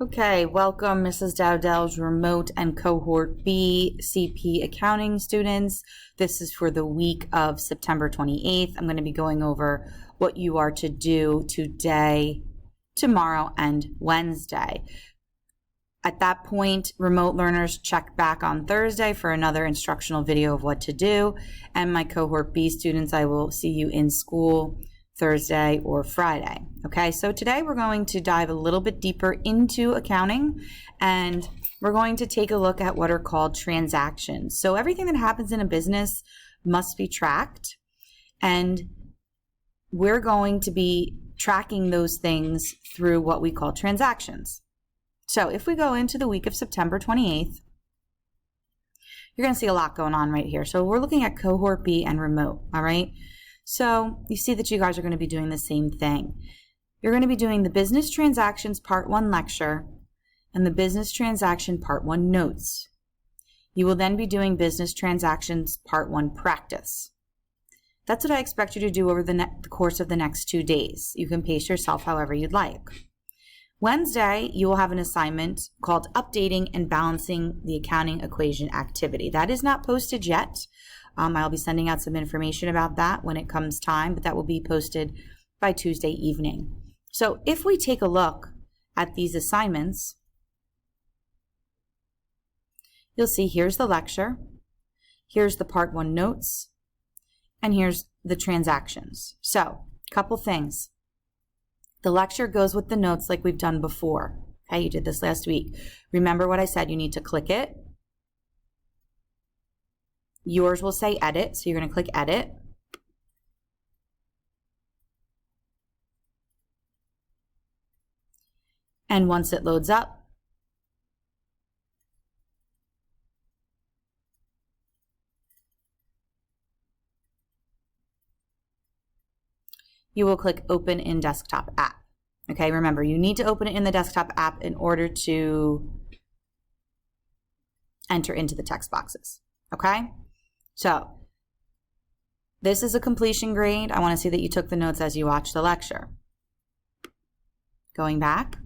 Okay, welcome Mrs. Dowdell's remote and cohort B CP accounting students. This is for the week of September 28th. I'm going to be going over what you are to do today, tomorrow, and Wednesday. At that point, remote learners check back on Thursday for another instructional video of what to do. And my cohort B students, I will see you in school Thursday or Friday. Okay, so today we're going to dive a little bit deeper into accounting, and we're going to take a look at what are called transactions. So everything that happens in a business must be tracked, and we're going to be tracking those things through what we call transactions. So if we go into the week of September 28th, you're going to see a lot going on right here. So we're looking at cohort B and remote, all right? So you see that you guys are going to be doing the same thing. You're going to be doing the business transactions part 1 lecture and the business transaction part 1 notes. You will then be doing business transactions part 1 practice. That's what I expect you to do over the course of the next 2 days. You can pace yourself however you'd like. Wednesday, you will have an assignment called Updating and Balancing the Accounting Equation Activity. That is not posted yet. I'll be sending out some information about that when it comes time, but that will be posted by Tuesday evening. So if we take a look at these assignments, you'll see here's the lecture, here's the part 1 notes, and here's the transactions. So a couple things. The lecture goes with the notes like we've done before. Okay, you did this last week. Remember what I said, you need to click it. Yours will say edit, so you're going to click edit. And once it loads up, you will click open in desktop app. Okay, remember, you need to open it in the desktop app in order to enter into the text boxes. Okay, so this is a completion grade. I want to see that you took the notes as you watched the lecture. Going back.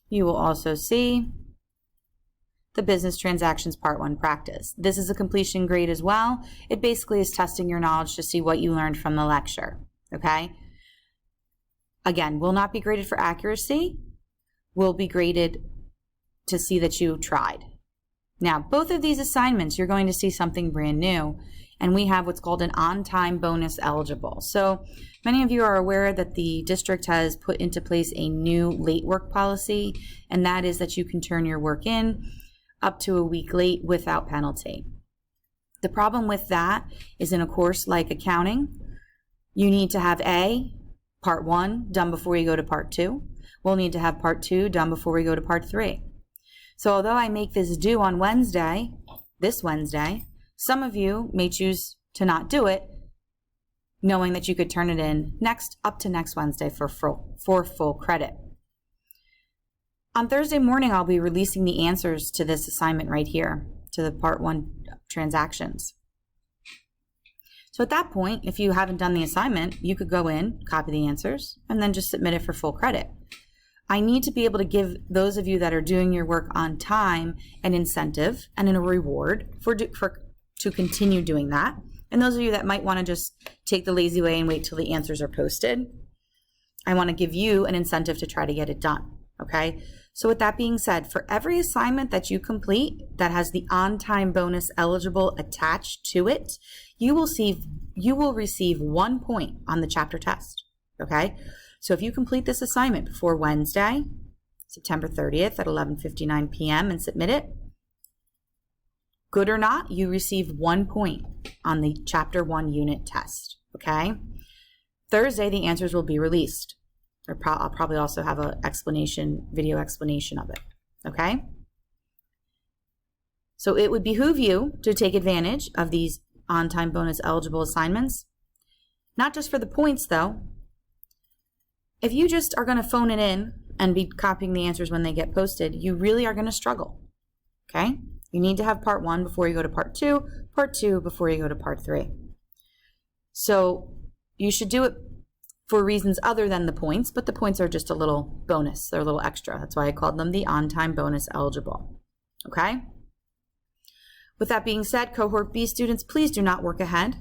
You will also see the business transactions part 1 practice. This is a completion grade as well. It basically is testing your knowledge to see what you learned from the lecture, okay? Again, will not be graded for accuracy, will be graded to see that you tried. Now, both of these assignments, you're going to see something brand new, and we have what's called an on-time bonus eligible. So many of you are aware that the district has put into place a new late work policy, and that is that you can turn your work in up to a week late without penalty. The problem with that is in a course like accounting, you need to have part 1 done before you go to part 2. We'll need to have part 2 done before we go to part 3. So although I make this due on Wednesday, this Wednesday, some of you may choose to not do it, knowing that you could turn it in up to next Wednesday for full credit. On Thursday morning, I'll be releasing the answers to this assignment right here, to the part 1 transactions. So at that point, if you haven't done the assignment, you could go in, copy the answers, and then just submit it for full credit. I need to be able to give those of you that are doing your work on time an incentive and a reward to continue doing that. And those of you that might want to just take the lazy way and wait till the answers are posted, I want to give you an incentive to try to get it done, okay? So with that being said, for every assignment that you complete that has the on-time bonus eligible attached to it, you will receive 1 point on the chapter test, okay? So if you complete this assignment before Wednesday, September 30th at 11:59 p.m. and submit it, good or not, you receive 1 point on the chapter 1 unit test, okay? Thursday, the answers will be released. I'll probably also have a video explanation of it, okay? So it would behoove you to take advantage of these on-time bonus eligible assignments, not just for the points though. If you just are going to phone it in and be copying the answers when they get posted, you really are going to struggle, okay? You need to have part 1 before you go to part 2 before you go to part 3. So you should do it for reasons other than the points, but the points are just a little bonus. They're a little extra. That's why I called them the on-time bonus eligible. Okay? With that being said, Cohort B students, please do not work ahead.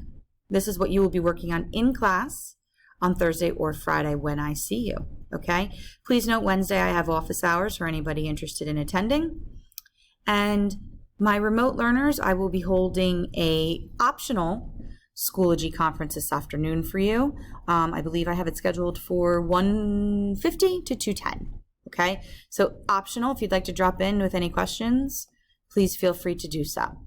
This is what you will be working on in class on Thursday or Friday when I see you. Okay? Please note Wednesday I have office hours for anybody interested in attending. And my remote learners, I will be holding a optional Schoology conference this afternoon for you. I believe I have it scheduled for 1:50 to 2:10. Okay, so optional. If you'd like to drop in with any questions, please feel free to do so.